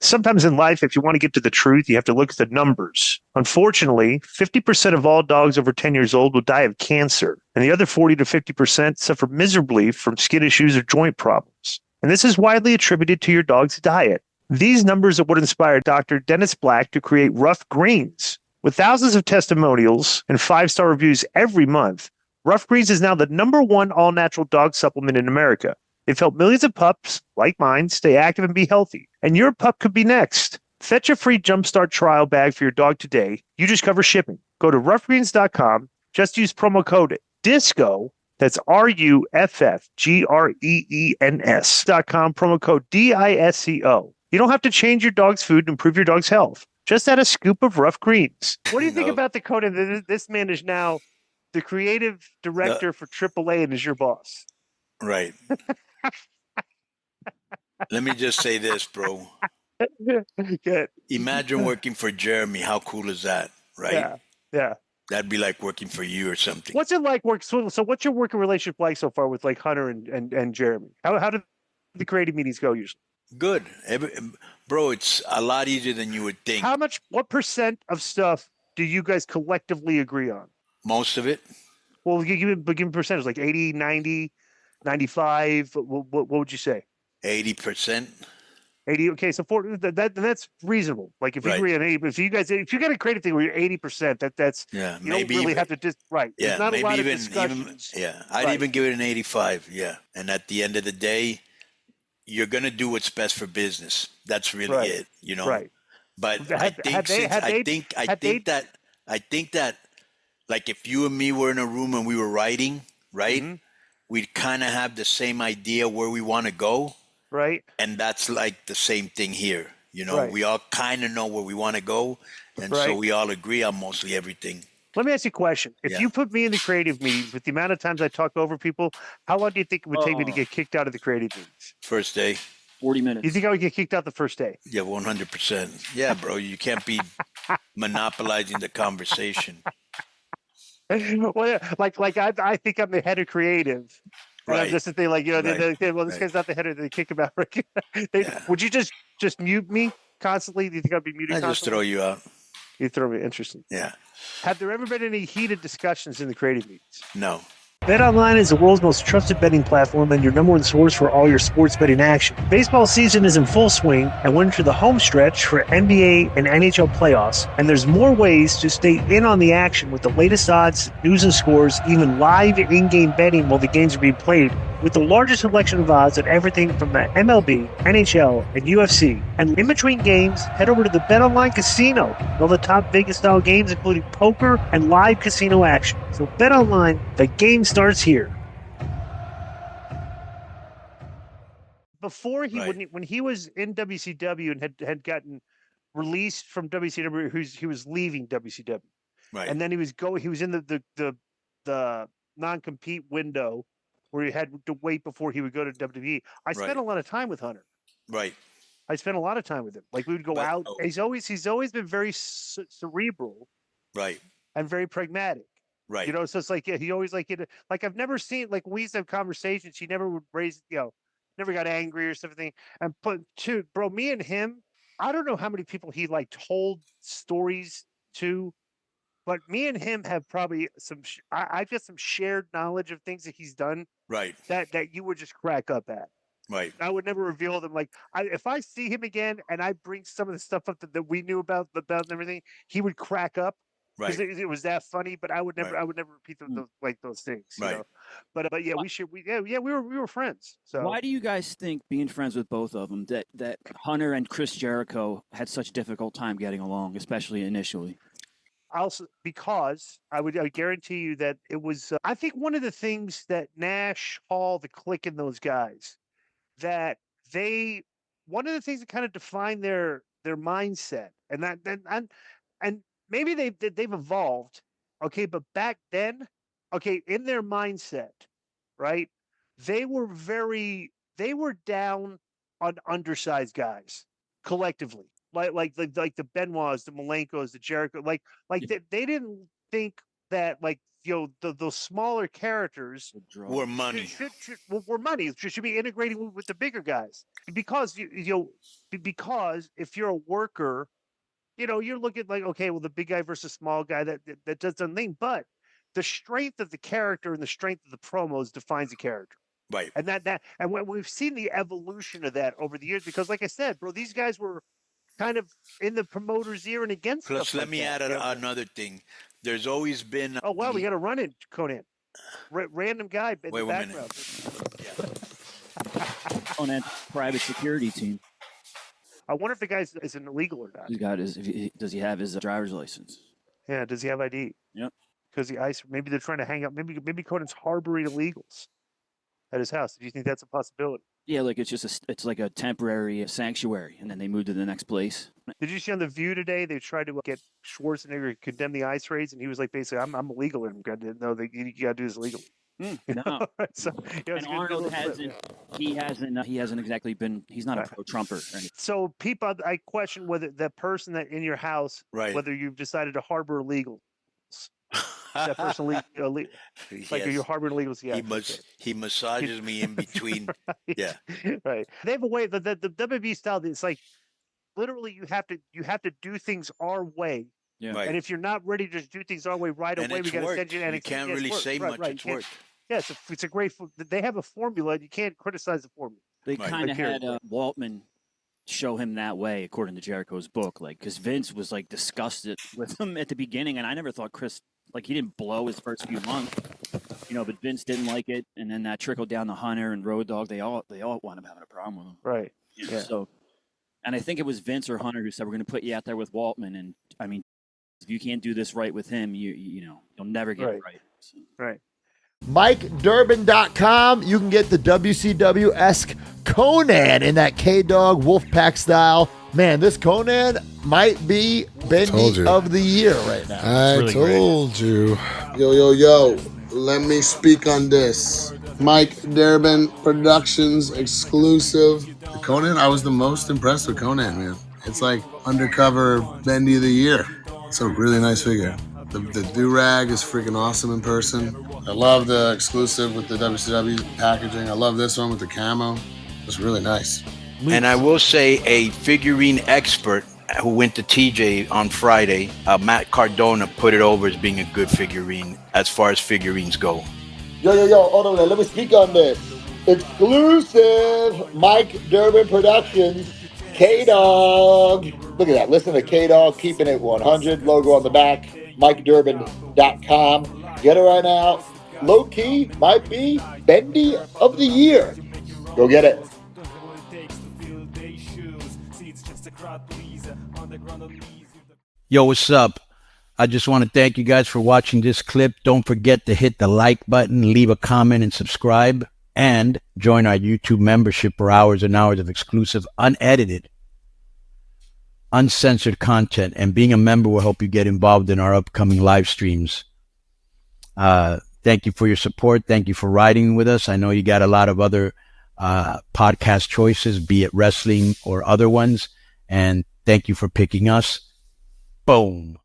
Sometimes in life, if you want to get to the truth, you have to look at the numbers. Unfortunately, 50% of all dogs over 10 years old will die of cancer, and the other 40 to 50% suffer miserably from skin issues or joint problems. And this is widely attributed to your dog's diet. These numbers are what inspired Dr. Dennis Black to create Ruff Greens. With thousands of testimonials and 5-star reviews every month, Ruff Greens is now the #1 all-natural dog supplement in America. They've helped millions of pups, like mine, stay active and be healthy. And your pup could be next. Fetch a free Jumpstart trial bag for your dog today. You just cover shipping. Go to ruffgreens.com. Just use promo code DISCO. That's RUFFGREENS.com. Promo code DISCO. You don't have to change your dog's food to improve your dog's health. Just add a scoop of Ruff Greens. What do you think about the Konnan? This man is now the creative director for AAA and is your boss. Right. Let me just say this, bro. Good. Imagine working for Jeremy. How cool is that, right? Yeah. That'd be like working for you or something. What's it like so what's your working relationship like so far with like Hunter and Jeremy? How do the creative meetings go usually? Good. Bro, it's a lot easier than you would think. What percent of stuff do you guys collectively agree on? Most of it. Well, give me percentage, like 80, 90, 95. What would you say? 80%. 80. Okay, so that's reasonable. Like if you agree on 80, if you get a creative thing where you're 80%, that's you maybe don't really even, have to just right. Yeah, There's not maybe a lot even, of discussions. I'd even give it an 85. Yeah, and at the end of the day, you're gonna do what's best for business. That's really it, you know. Right. But I think that like if you and me were in a room and we were writing, right? Mm-hmm. We'd kind of have the same idea where we want to go. Right. And that's like the same thing here. You know, we all kind of know where we want to go. And so we all agree on mostly everything. Let me ask you a question. If you put me in the creative meetings with the amount of times I talk over people, how long do you think it would take me to get kicked out of the creative meetings? First day. 40 minutes. You think I would get kicked out the first day? Yeah, 100%. Yeah, bro. You can't be monopolizing the conversation. Well, yeah, like I think I'm the head of creative. And I'm just the thing, like, this guy's not the head of the kick him out. Would you just mute me constantly? Do you think I'd be muted constantly? I just throw you out. You throw me. Interesting. Yeah. Have there ever been any heated discussions in the creative meetings? No. BetOnline is the world's most trusted betting platform and your #1 source for all your sports betting action. Baseball season is in full swing, and we're into the home stretch for NBA and NHL playoffs. And there's more ways to stay in on the action with the latest odds, news and scores, even live in-game betting while the games are being played. With the largest selection of odds on everything from the MLB, NHL, and UFC. And in between games, head over to the BetOnline Casino. All the top Vegas-style games, including poker and live casino action. So BetOnline, the game starts here. Before when he was in WCW and had gotten released from WCW, he was leaving WCW. Right. And then he was in the non-compete window where he had to wait before he would go to WWE. I spent a lot of time with Hunter. Right. I spent a lot of time with him. Like we would go out. He's always been very cerebral. Right. And very pragmatic. Right. You know, so it's like he always like I've never seen like we used to have conversations. He never would raise never got angry or something. And bro, me and him, I don't know how many people he like told stories to. But me and him have probably I've got some shared knowledge of things that he's done. Right. That you would just crack up at. Right. I would never reveal them. Like if I see him again and I bring some of the stuff up that we knew about and everything, he would crack up. Right. Because it was that funny, but I would never repeat those things. Right. You know? But yeah, we were friends. So why do you guys think being friends with both of them that Hunter and Chris Jericho had such a difficult time getting along, especially initially? Also, because I would guarantee you that it was, I think one of the things that Nash, Hall, the Click, and those guys, one of the things that kind of defined their mindset, and maybe they've evolved, okay, but back then, okay, in their mindset, right, they were down on undersized guys collectively. Like the Benoits, the Malenkos, the Jericho, they didn't think that like those smaller characters were money. Were money. Should be integrating with the bigger guys because because if you're a worker, you're looking like, okay, well, the big guy versus small guy that does something, but the strength of the character and the strength of the promos defines the character. Right. And when we've seen the evolution of that over the years, because like I said, bro, these guys were kind of in the promoter's ear and against. Plus, let me add another thing. There's always been. Oh wow, we got to run in, Konnan. Random guy in the background. Konnan private security team. I wonder if the guy is an illegal or not. Does he have his driver's license? Yeah. Does he have ID? Yep. Because maybe they're trying to hang out. Maybe Konnan's harboring illegals at his house. Do you think that's a possibility? Yeah, like it's like a temporary sanctuary, and then they move to the next place. Did you see on The View today? They tried to get Schwarzenegger to condemn the ice raids, and he was like, basically, I'm illegal, and no, you got to do this legally. No. So, and Arnold hasn't. He hasn't exactly been. He's not a pro-Trumper. So, people, I question whether that person that in your house, whether you've decided to harbor illegals. That person like you're harboring illegals. Yeah, he massages me in between. Right. Yeah, right. They have a way the WWE style. It's like literally you have to do things our way. Yeah. Right. And if you're not ready to do things our way right away, we got to send you. And you can't really say much. It's work. Yeah, it's a great. They have a formula. You can't criticize the formula. They kind of had Waltman show him that way, according to Jericho's book, because Vince was disgusted with him at the beginning, and I never thought Chris. He didn't blow his first few months, but Vince didn't like it, and then that trickled down to Hunter and Road Dogg. They all wound up having a problem with him. Right. Yeah. So, and I think it was Vince or Hunter who said, "We're going to put you out there with Waltman." And I mean, if you can't do this right with him, you'll never get it right. So. Right. MikeDurbin.com. You can get the WCW-esque Konnan in that K-Dog Wolfpack style. Man, this Konnan might be Bendy of the Year right now. I really told you. Yo. Let me speak on this. Mike Durbin Productions exclusive. Konnan, I was the most impressed with Konnan, man. It's like undercover Bendy of the Year. It's a really nice figure. The do-rag is freaking awesome in person. I love the exclusive with the WCW packaging. I love this one with the camo. It's really nice. And I will say a figurine expert who went to TJ on Friday, Matt Cardona, put it over as being a good figurine as far as figurines go. Yo, hold on. Let me speak on this. Exclusive Mike Durbin Productions, K-Dog. Look at that. Listen to K-Dog, keeping it 100. Logo on the back. MikeDurbin.com. Get it right now. Low key might be Bendy of the Year. Go get it. Yo, what's up? I just want to thank you guys for watching this clip. Don't forget to hit the like button, leave a comment, and subscribe. And join our YouTube membership for hours and hours of exclusive, unedited, uncensored content. And being a member will help you get involved in our upcoming live streams. Thank you for your support. Thank you for riding with us. I know you got a lot of other podcast choices, be it wrestling or other ones. And thank you for picking us. Boom.